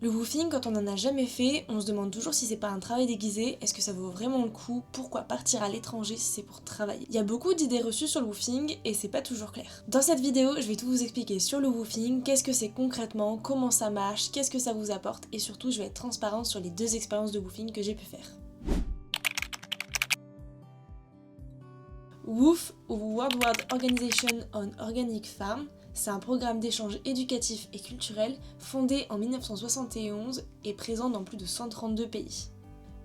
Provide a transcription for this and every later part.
Le woofing, quand on en a jamais fait, on se demande toujours si c'est pas un travail déguisé, est-ce que ça vaut vraiment le coup, pourquoi partir à l'étranger si c'est pour travailler. Il y a beaucoup d'idées reçues sur le woofing et c'est pas toujours clair. Dans cette vidéo, je vais tout vous expliquer sur le woofing, qu'est-ce que c'est concrètement, comment ça marche, qu'est-ce que ça vous apporte et surtout je vais être transparente sur les 2 expériences de woofing que j'ai pu faire. WWOOF, ou Worldwide Organization on Organic Farm, c'est un programme d'échange éducatif et culturel fondé en 1971 et présent dans plus de 132 pays.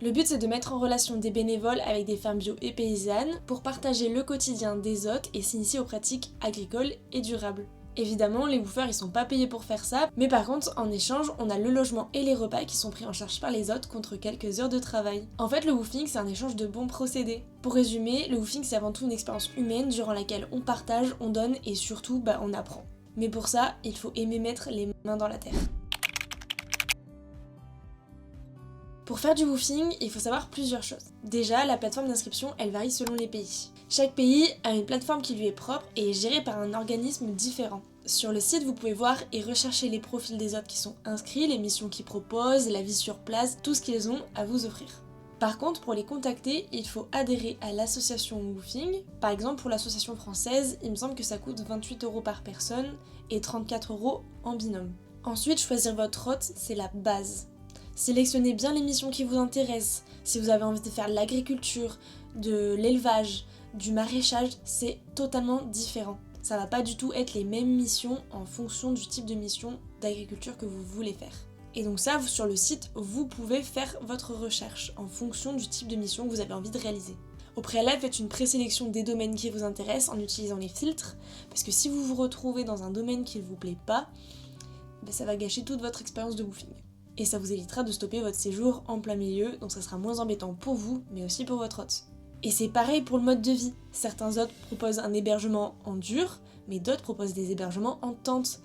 Le but c'est de mettre en relation des bénévoles avec des fermes bio et paysannes pour partager le quotidien des hôtes et s'initier aux pratiques agricoles et durables. Évidemment, les woofers ils sont pas payés pour faire ça, mais par contre, en échange, on a le logement et les repas qui sont pris en charge par les hôtes contre quelques heures de travail. En fait, le woofing c'est un échange de bons procédés. Pour résumer, le woofing c'est avant tout une expérience humaine durant laquelle on partage, on donne et surtout on apprend. Mais pour ça, il faut aimer mettre les mains dans la terre. Pour faire du woofing, il faut savoir plusieurs choses. Déjà, la plateforme d'inscription, elle varie selon les pays. Chaque pays a une plateforme qui lui est propre et est gérée par un organisme différent. Sur le site, vous pouvez voir et rechercher les profils des hôtes qui sont inscrits, les missions qu'ils proposent, la vie sur place, tout ce qu'ils ont à vous offrir. Par contre, pour les contacter, il faut adhérer à l'association woofing. Par exemple, pour l'association française, il me semble que ça coûte 28 € par personne et 34 € en binôme. Ensuite, choisir votre hôte, c'est la base. Sélectionnez bien les missions qui vous intéressent. Si vous avez envie de faire de l'agriculture, de l'élevage, du maraîchage, c'est totalement différent. Ça va pas du tout être les mêmes missions en fonction du type de mission d'agriculture que vous voulez faire. Et donc ça, sur le site, vous pouvez faire votre recherche en fonction du type de mission que vous avez envie de réaliser. Au préalable, faites une présélection des domaines qui vous intéressent en utilisant les filtres, parce que si vous vous retrouvez dans un domaine qui ne vous plaît pas, ça va gâcher toute votre expérience de woofing. Et ça vous évitera de stopper votre séjour en plein milieu, donc ça sera moins embêtant pour vous, mais aussi pour votre hôte. Et c'est pareil pour le mode de vie. Certains hôtes proposent un hébergement en dur, mais d'autres proposent des hébergements en tente.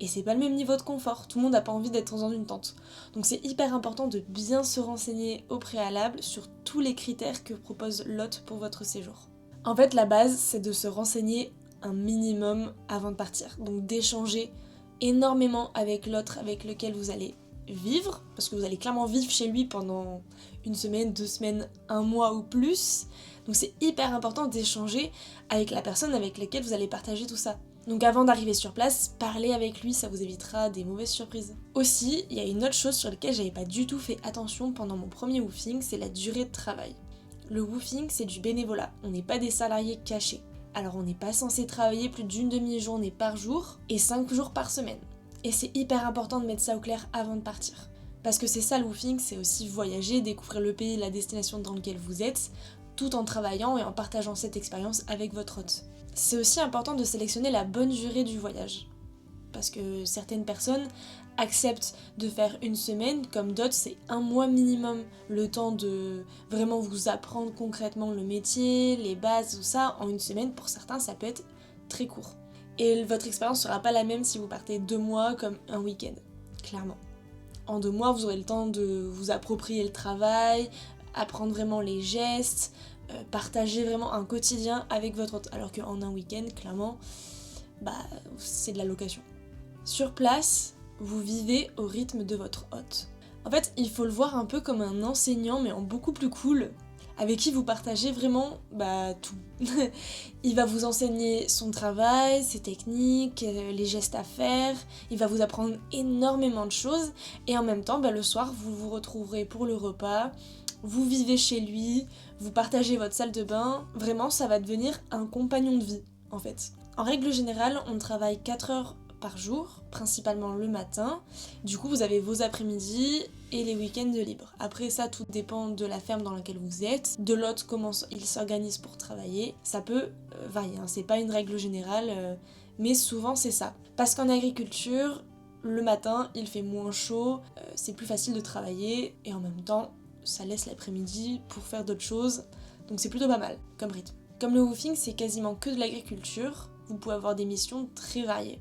Et c'est pas le même niveau de confort, tout le monde n'a pas envie d'être dans une tente. Donc c'est hyper important de bien se renseigner au préalable sur tous les critères que propose l'hôte pour votre séjour. En fait, la base, c'est de se renseigner un minimum avant de partir, donc d'échanger énormément avec l'autre avec lequel vous allez vivre, parce que vous allez clairement vivre chez lui pendant 1 semaine, 2 semaines, 1 mois ou plus. Donc c'est hyper important d'échanger avec la personne avec laquelle vous allez partager tout ça. Donc avant d'arriver sur place, parlez avec lui, ça vous évitera des mauvaises surprises. Aussi, il y a une autre chose sur laquelle j'avais pas du tout fait attention pendant mon premier woofing, c'est la durée de travail. Le woofing, c'est du bénévolat, on n'est pas des salariés cachés. Alors on n'est pas censé travailler plus d'une demi-journée par jour et 5 jours par semaine. Et c'est hyper important de mettre ça au clair avant de partir. Parce que c'est ça le woofing, c'est aussi voyager, découvrir le pays, la destination dans lequel vous êtes, tout en travaillant et en partageant cette expérience avec votre hôte. C'est aussi important de sélectionner la bonne durée du voyage. Parce que certaines personnes acceptent de faire 1 semaine, comme d'autres c'est 1 mois minimum. Le temps de vraiment vous apprendre concrètement le métier, les bases, tout ça, en 1 semaine, pour certains ça peut être très court. Et votre expérience sera pas la même si vous partez 2 mois comme un week-end, clairement. En 2 mois, vous aurez le temps de vous approprier le travail, apprendre vraiment les gestes, partager vraiment un quotidien avec votre hôte. Alors qu'en un week-end, clairement, c'est de la location. Sur place, vous vivez au rythme de votre hôte. En fait, il faut le voir un peu comme un enseignant, mais en beaucoup plus cool, avec qui vous partagez vraiment tout. Il va vous enseigner son travail, ses techniques, les gestes à faire, il va vous apprendre énormément de choses et en même temps le soir vous vous retrouverez pour le repas, vous vivez chez lui, vous partagez votre salle de bain, vraiment ça va devenir un compagnon de vie en fait. En règle générale, on travaille 4 heures par jour, principalement le matin. Du coup, vous avez vos après-midi et les week-ends de libre. Après ça, tout dépend de la ferme dans laquelle vous êtes, de l'hôte, comment il s'organise pour travailler. Ça peut varier, c'est pas une règle générale, mais souvent c'est ça. Parce qu'en agriculture, le matin, il fait moins chaud, c'est plus facile de travailler et en même temps, ça laisse l'après-midi pour faire d'autres choses. Donc c'est plutôt pas mal comme rythme. Comme le woofing, c'est quasiment que de l'agriculture, vous pouvez avoir des missions très variées.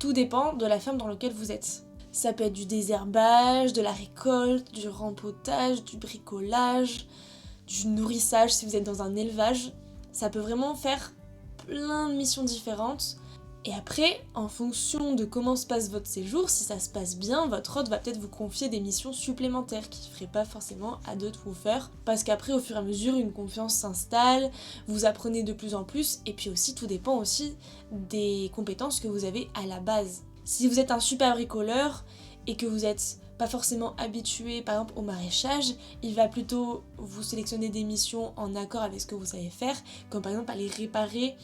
Tout dépend de la ferme dans laquelle vous êtes. Ça peut être du désherbage, de la récolte, du rempotage, du bricolage, du nourrissage si vous êtes dans un élevage. Ça peut vraiment faire plein de missions différentes Et après, en fonction de comment se passe votre séjour, si ça se passe bien, votre hôte va peut-être vous confier des missions supplémentaires qu'il ne ferait pas forcément à d'autres vous faire. Parce qu'après, au fur et à mesure, une confiance s'installe, vous apprenez de plus en plus, et puis aussi, tout dépend aussi des compétences que vous avez à la base. Si vous êtes un super bricoleur et que vous n'êtes pas forcément habitué par exemple au maraîchage, il va plutôt vous sélectionner des missions en accord avec ce que vous savez faire, comme par exemple aller réparer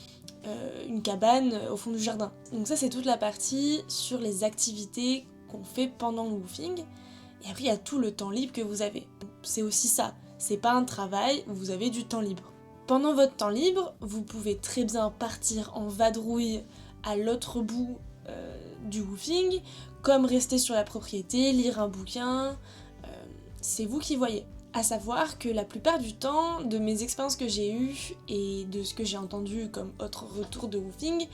une cabane au fond du jardin. Donc ça c'est toute la partie sur les activités qu'on fait pendant le woofing. Et après il y a tout le temps libre que vous avez. C'est aussi ça, c'est pas un travail, vous avez du temps libre. Pendant votre temps libre, vous pouvez très bien partir en vadrouille à l'autre bout du woofing, comme rester sur la propriété, lire un bouquin, c'est vous qui voyez. À savoir que la plupart du temps, de mes expériences que j'ai eues et de ce que j'ai entendu comme autre retour de woofing,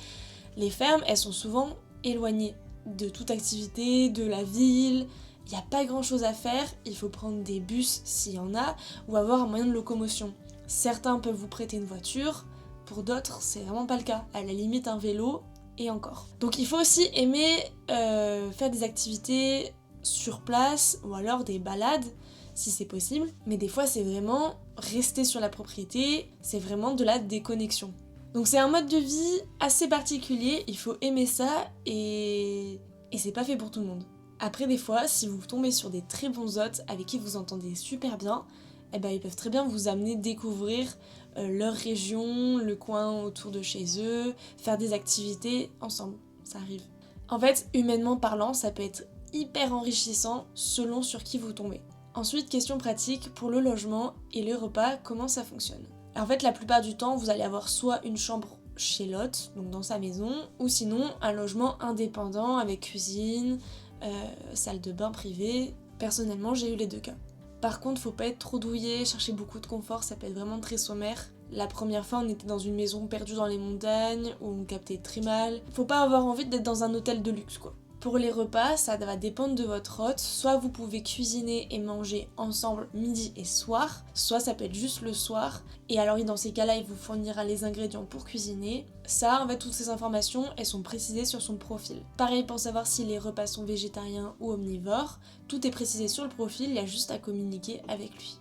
les fermes, elles sont souvent éloignées de toute activité, de la ville. Il n'y a pas grand chose à faire, il faut prendre des bus s'il y en a, ou avoir un moyen de locomotion. Certains peuvent vous prêter une voiture, pour d'autres c'est vraiment pas le cas. À la limite un vélo, et encore. Donc il faut aussi aimer faire des activités sur place, ou alors des balades, si c'est possible, mais des fois c'est vraiment rester sur la propriété, c'est vraiment de la déconnexion. Donc c'est un mode de vie assez particulier, il faut aimer ça et c'est pas fait pour tout le monde. Après des fois, si vous tombez sur des très bons hôtes avec qui vous entendez super bien, eh ben, ils peuvent très bien vous amener découvrir leur région, le coin autour de chez eux, faire des activités ensemble, ça arrive. En fait, humainement parlant, ça peut être hyper enrichissant selon sur qui vous tombez. Ensuite, question pratique, pour le logement et les repas, comment ça fonctionne? En fait, la plupart du temps, vous allez avoir soit une chambre chez l'hôte, donc dans sa maison, ou sinon un logement indépendant avec cuisine, salle de bain privée. Personnellement, j'ai eu les deux cas. Par contre, faut pas être trop douillé, chercher beaucoup de confort, ça peut être vraiment très sommaire. La première fois, on était dans une maison perdue dans les montagnes, où on captait très mal. Faut pas avoir envie d'être dans un hôtel de luxe, quoi. Pour les repas, ça va dépendre de votre hôte. Soit vous pouvez cuisiner et manger ensemble midi et soir, soit ça peut être juste le soir. Et alors dans ces cas-là, il vous fournira les ingrédients pour cuisiner. Ça, en fait, toutes ces informations, elles sont précisées sur son profil. Pareil pour savoir si les repas sont végétariens ou omnivores. Tout est précisé sur le profil, il y a juste à communiquer avec lui.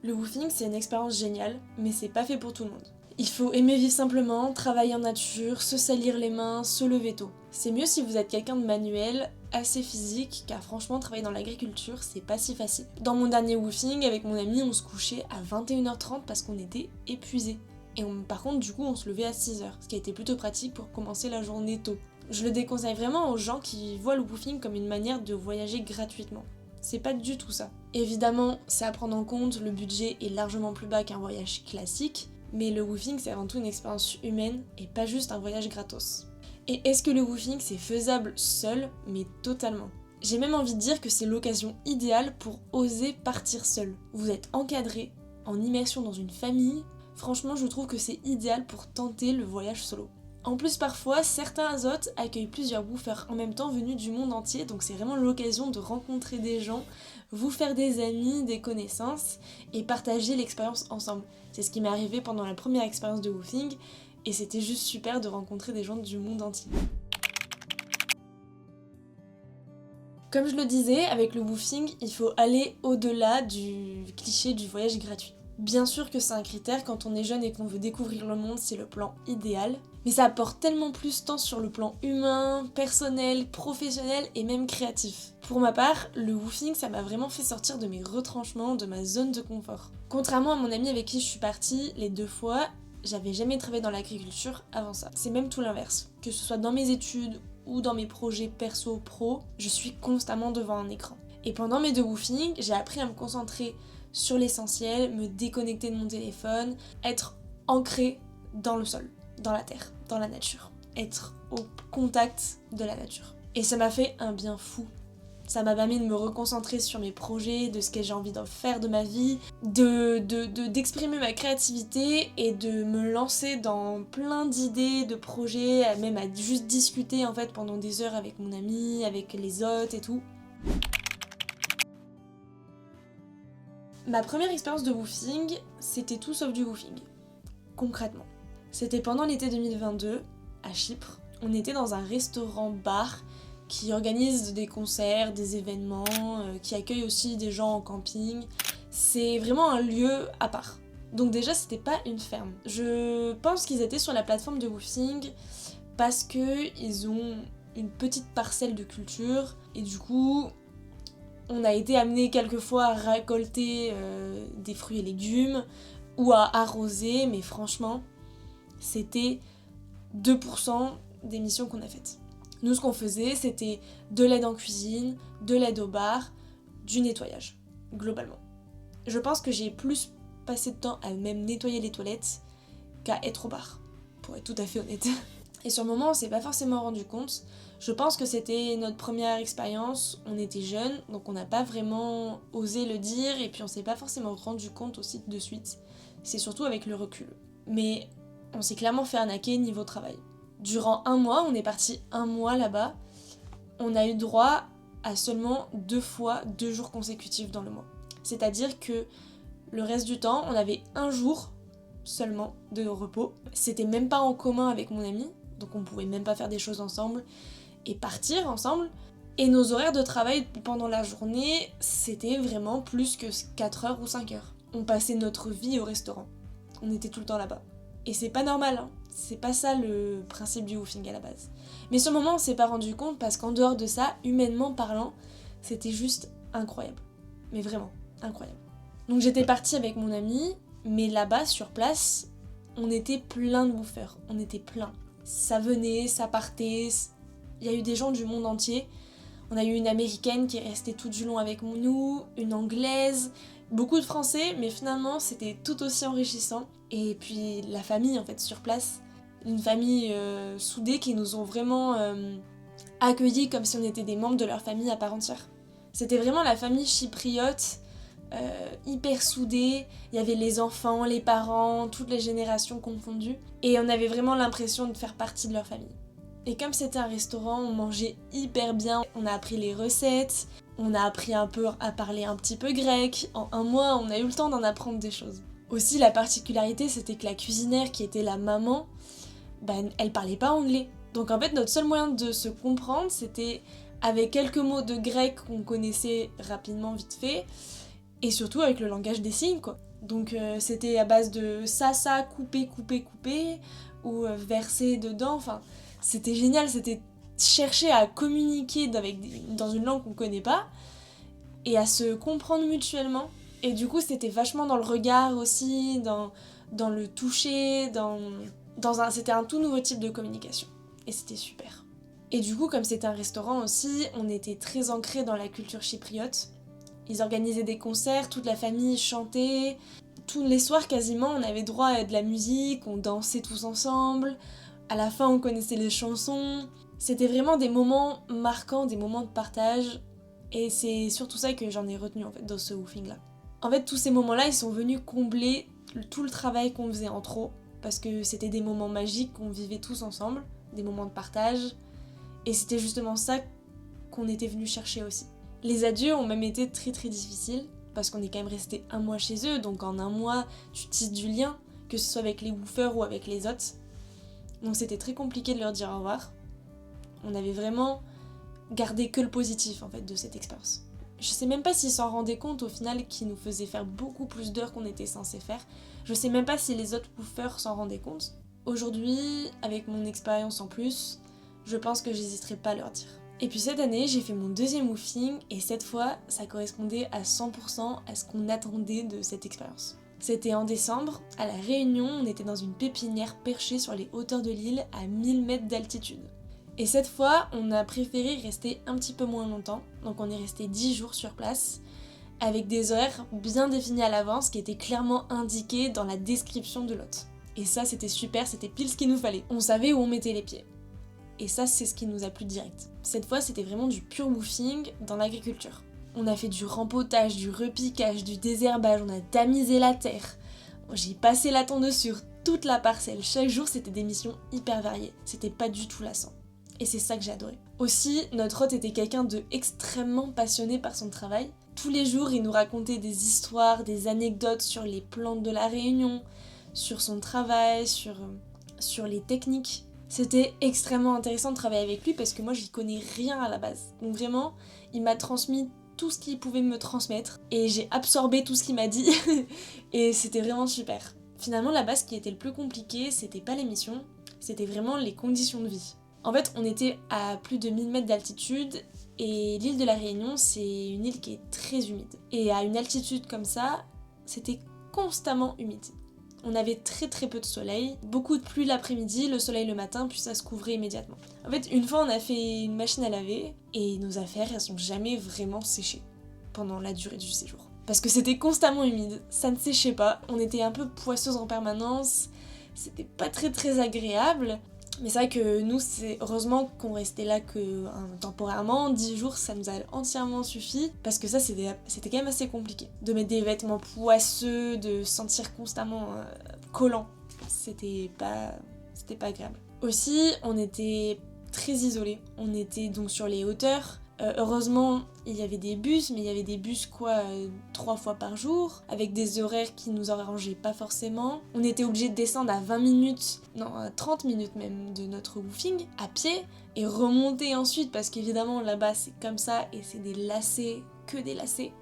Le woofing, c'est une expérience géniale, mais c'est pas fait pour tout le monde. Il faut aimer vivre simplement, travailler en nature, se salir les mains, se lever tôt. C'est mieux si vous êtes quelqu'un de manuel, assez physique, car franchement, travailler dans l'agriculture, c'est pas si facile. Dans mon dernier woofing, avec mon ami, on se couchait à 21h30 parce qu'on était épuisés. Et par contre, du coup, on se levait à 6h, ce qui a été plutôt pratique pour commencer la journée tôt. Je le déconseille vraiment aux gens qui voient le woofing comme une manière de voyager gratuitement. C'est pas du tout ça. Évidemment, c'est à prendre en compte, le budget est largement plus bas qu'un voyage classique, mais le woofing c'est avant tout une expérience humaine et pas juste un voyage gratos. Et est-ce que le woofing c'est faisable seul? Mais totalement. J'ai même envie de dire que c'est l'occasion idéale pour oser partir seul. Vous êtes encadré, en immersion dans une famille, franchement je trouve que c'est idéal pour tenter le voyage solo. En plus parfois, certains hôtes accueillent plusieurs woofers en même temps venus du monde entier, donc c'est vraiment l'occasion de rencontrer des gens, vous faire des amis, des connaissances et partager l'expérience ensemble. C'est ce qui m'est arrivé pendant la première expérience de woofing et c'était juste super de rencontrer des gens du monde entier. Comme je le disais, avec le woofing, il faut aller au-delà du cliché du voyage gratuit. Bien sûr que c'est un critère, quand on est jeune et qu'on veut découvrir le monde, c'est le plan idéal. Mais ça apporte tellement plus tant sur le plan humain, personnel, professionnel et même créatif. Pour ma part, le woofing, ça m'a vraiment fait sortir de mes retranchements, de ma zone de confort. Contrairement à mon ami avec qui je suis partie les 2 fois, j'avais jamais travaillé dans l'agriculture avant ça. C'est même tout l'inverse. Que ce soit dans mes études ou dans mes projets perso-pro, je suis constamment devant un écran. Et pendant mes 2 woofings, j'ai appris à me concentrer sur l'essentiel, me déconnecter de mon téléphone, être ancré dans le sol, dans la terre, dans la nature, être au contact de la nature. Et ça m'a fait un bien fou. Ça m'a permis de me reconcentrer sur mes projets, de ce que j'ai envie d'en faire de ma vie, d'exprimer ma créativité et de me lancer dans plein d'idées, de projets, même à juste discuter en fait pendant des heures avec mon ami, avec les hôtes et tout. Ma première expérience de woofing, c'était tout sauf du woofing, concrètement. C'était pendant l'été 2022, à Chypre. On était dans un restaurant-bar qui organise des concerts, des événements, qui accueille aussi des gens en camping. C'est vraiment un lieu à part. Donc déjà, c'était pas une ferme. Je pense qu'ils étaient sur la plateforme de Woofing parce qu'ils ont une petite parcelle de culture et du coup, on a été amené quelquefois à récolter des fruits et légumes ou à arroser, mais franchement, c'était 2% des missions qu'on a faites. Nous, ce qu'on faisait, c'était de l'aide en cuisine, de l'aide au bar, du nettoyage, globalement. Je pense que j'ai plus passé de temps à même nettoyer les toilettes qu'à être au bar, pour être tout à fait honnête. Et sur le moment, on s'est pas forcément rendu compte. Je pense que c'était notre première expérience, on était jeunes, donc on n'a pas vraiment osé le dire, et puis on s'est pas forcément rendu compte aussi de suite. C'est surtout avec le recul. Mais on s'est clairement fait arnaquer niveau travail. Durant 1 mois, on est parti 1 mois là-bas, on a eu droit à seulement 2 fois 2 jours consécutifs dans le mois. C'est-à-dire que le reste du temps, on avait 1 jour seulement de repos. C'était même pas en commun avec mon ami, donc on pouvait même pas faire des choses ensemble et partir ensemble. Et nos horaires de travail pendant la journée, c'était vraiment plus que 4 heures ou 5 heures. On passait notre vie au restaurant. On était tout le temps là-bas. Et c'est pas normal, hein. C'est pas ça le principe du woofing à la base. Mais sur le moment, on s'est pas rendu compte parce qu'en dehors de ça, humainement parlant, c'était juste incroyable. Mais vraiment, incroyable. Donc j'étais partie avec mon ami, mais là-bas, sur place, on était plein de woofers. On était plein. Ça venait, ça partait. Il y a eu des gens du monde entier. On a eu une américaine qui est restée tout du long avec nous, une anglaise, beaucoup de français, mais finalement c'était tout aussi enrichissant. Et puis la famille en fait sur place, une famille soudée qui nous ont vraiment accueillis comme si on était des membres de leur famille à part entière. C'était vraiment la famille chypriote, hyper soudée. Il y avait les enfants, les parents, toutes les générations confondues. Et on avait vraiment l'impression de faire partie de leur famille. Et comme c'était un restaurant, on mangeait hyper bien. On a appris les recettes, on a appris un peu à parler un petit peu grec. En 1 mois, on a eu le temps d'en apprendre des choses. Aussi, la particularité, c'était que la cuisinière qui était la maman, elle parlait pas anglais. Donc en fait, notre seul moyen de se comprendre, c'était avec quelques mots de grec qu'on connaissait rapidement, vite fait, et surtout avec le langage des signes, quoi. Donc c'était à base de ça, couper, ou verser dedans, enfin... C'était génial, c'était chercher à communiquer dans une langue qu'on connaît pas et à se comprendre mutuellement. Et du coup, c'était vachement dans le regard aussi, dans le toucher, c'était un tout nouveau type de communication. Et c'était super. Et du coup, comme c'était un restaurant aussi, on était très ancrés dans la culture chypriote. Ils organisaient des concerts, toute la famille chantait. Tous les soirs, quasiment, on avait droit à de la musique, on dansait tous ensemble. À la fin, on connaissait les chansons. C'était vraiment des moments marquants, des moments de partage. Et c'est surtout ça que j'en ai retenu en fait dans ce woofing-là. En fait, tous ces moments-là, ils sont venus combler tout le travail qu'on faisait en trop. Parce que c'était des moments magiques qu'on vivait tous ensemble, des moments de partage. Et c'était justement ça qu'on était venus chercher aussi. Les adieux ont même été très très difficiles. Parce qu'on est quand même resté 1 mois chez eux. Donc en 1 mois, tu tisses du lien, que ce soit avec les woofers ou avec les hôtes. Donc c'était très compliqué de leur dire au revoir. On avait vraiment gardé que le positif en fait de cette expérience. Je sais même pas s'ils s'en rendaient compte au final qu'ils nous faisaient faire beaucoup plus d'heures qu'on était censé faire. Je sais même pas si les autres woofers s'en rendaient compte. Aujourd'hui, avec mon expérience en plus, je pense que j'hésiterai pas à leur dire. Et puis cette année, j'ai fait mon 2e woofing et cette fois, ça correspondait à 100% à ce qu'on attendait de cette expérience. C'était en décembre, à La Réunion, on était dans une pépinière perchée sur les hauteurs de l'île à 1000 mètres d'altitude. Et cette fois, on a préféré rester un petit peu moins longtemps, donc on est resté 10 jours sur place, avec des horaires bien définis à l'avance qui étaient clairement indiqués dans la description de l'hôte. Et ça, c'était super, c'était pile ce qu'il nous fallait. On savait où on mettait les pieds. Et ça, c'est ce qui nous a plu direct. Cette fois, c'était vraiment du pur woofing dans l'agriculture. On a fait du rempotage, du repiquage, du désherbage, on a tamisé la terre. J'ai passé la tondeuse sur toute la parcelle. Chaque jour, c'était des missions hyper variées. C'était pas du tout lassant. Et c'est ça que j'ai adoré. Aussi, notre hôte était quelqu'un de extrêmement passionné par son travail. Tous les jours, il nous racontait des histoires, des anecdotes sur les plantes de la Réunion, sur son travail, sur sur les techniques. C'était extrêmement intéressant de travailler avec lui parce que moi j'y connais rien à la base. Donc vraiment, il m'a transmis tout ce qu'il pouvait me transmettre et j'ai absorbé tout ce qu'il m'a dit et c'était vraiment super. Finalement, là-bas, ce qui était le plus compliqué, c'était pas les missions, c'était vraiment les conditions de vie. En fait, on était à plus de 1000 mètres d'altitude et l'île de la Réunion, c'est une île qui est très humide. Et à une altitude comme ça, c'était constamment humide. On avait très très peu de soleil, beaucoup de pluie l'après-midi, le soleil le matin, puis ça se couvrait immédiatement. En fait, une fois on a fait une machine à laver et nos affaires elles sont jamais vraiment séchées pendant la durée du séjour. Parce que c'était constamment humide, ça ne séchait pas, on était un peu poisseuse en permanence, c'était pas très très agréable. Mais c'est vrai que nous, c'est heureusement qu'on restait là que temporairement, 10 jours, ça nous a entièrement suffi, parce que ça, c'était quand même assez compliqué. De mettre des vêtements poisseux, de sentir constamment collant, c'était pas agréable. Aussi, on était très isolés, on était donc sur les hauteurs. Heureusement, il y avait des bus, mais il y avait des bus 3 fois par jour, avec des horaires qui nous arrangeaient pas forcément. On était obligé de descendre à 20 minutes, non, à 30 minutes même de notre woofing, à pied, et remonter ensuite, parce qu'évidemment là-bas c'est comme ça, et c'est des lacets, que des lacets.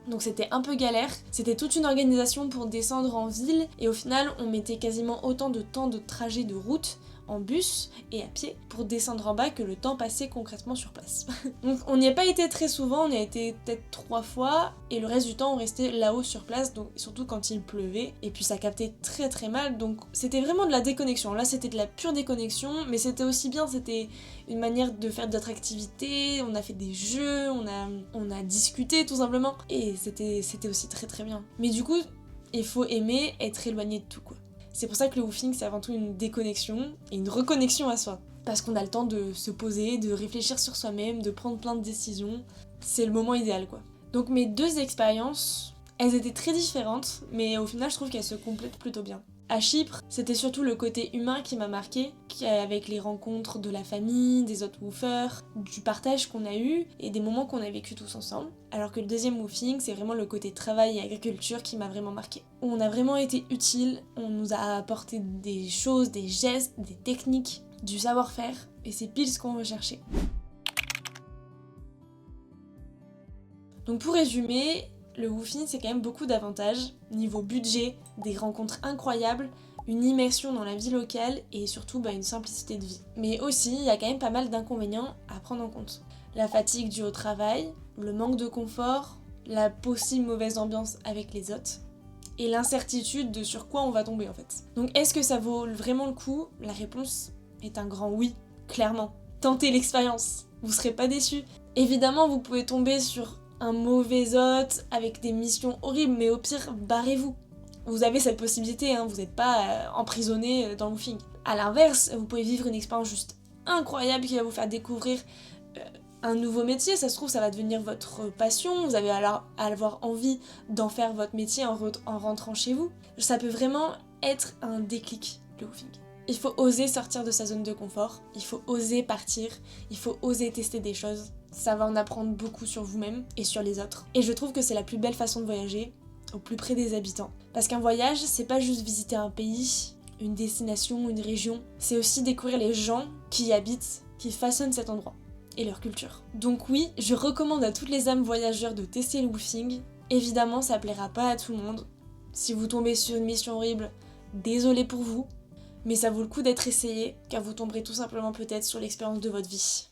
Donc c'était un peu galère, c'était toute une organisation pour descendre en ville, et au final on mettait quasiment autant de temps de trajet de route en bus et à pied pour descendre en bas que le temps passé concrètement sur place. Donc on n'y a pas été très souvent, on y a été peut-être 3 fois et le reste du temps on restait là-haut sur place, donc surtout quand il pleuvait et puis ça captait très très mal, donc c'était vraiment de la déconnexion. Là c'était de la pure déconnexion, mais c'était aussi bien, c'était une manière de faire d'autres activités, on a fait des jeux, on a discuté tout simplement et c'était aussi très très bien. Mais du coup il faut aimer être éloigné de tout quoi. C'est pour ça que le woofing, c'est avant tout une déconnexion et une reconnexion à soi. Parce qu'on a le temps de se poser, de réfléchir sur soi-même, de prendre plein de décisions. C'est le moment idéal, quoi. Donc mes 2 expériences, elles étaient très différentes, mais au final, je trouve qu'elles se complètent plutôt bien. À Chypre, c'était surtout le côté humain qui m'a marqué, avec les rencontres de la famille, des autres woofers, du partage qu'on a eu et des moments qu'on a vécu tous ensemble. Alors que le deuxième woofing, c'est vraiment le côté travail et agriculture qui m'a vraiment marqué. On a vraiment été utile, on nous a apporté des choses, des gestes, des techniques, du savoir-faire, et c'est pile ce qu'on recherchait. Donc pour résumer, le woofing c'est quand même beaucoup d'avantages, niveau budget, des rencontres incroyables, une immersion dans la vie locale et surtout une simplicité de vie. Mais aussi, il y a quand même pas mal d'inconvénients à prendre en compte. La fatigue due au travail, le manque de confort, la possible mauvaise ambiance avec les autres, et l'incertitude de sur quoi on va tomber en fait. Donc est-ce que ça vaut vraiment le coup ? La réponse est un grand oui, clairement. Tentez l'expérience, vous serez pas déçus. Évidemment, vous pouvez tomber sur un mauvais hôte avec des missions horribles, mais au pire, barrez-vous. Vous avez cette possibilité, vous n'êtes pas emprisonné dans le woofing. A l'inverse, vous pouvez vivre une expérience juste incroyable qui va vous faire découvrir un nouveau métier. Ça se trouve, ça va devenir votre passion, vous allez alors avoir envie d'en faire votre métier en rentrant chez vous. Ça peut vraiment être un déclic, le woofing. Il faut oser sortir de sa zone de confort, il faut oser partir, il faut oser tester des choses. Ça va en apprendre beaucoup sur vous-même et sur les autres. Et je trouve que c'est la plus belle façon de voyager, au plus près des habitants. Parce qu'un voyage, c'est pas juste visiter un pays, une destination, une région, c'est aussi découvrir les gens qui y habitent, qui façonnent cet endroit, et leur culture. Donc oui, je recommande à toutes les âmes voyageurs de tester le woofing. Évidemment, ça plaira pas à tout le monde. Si vous tombez sur une mission horrible, désolé pour vous, mais ça vaut le coup d'être essayé, car vous tomberez tout simplement peut-être sur l'expérience de votre vie.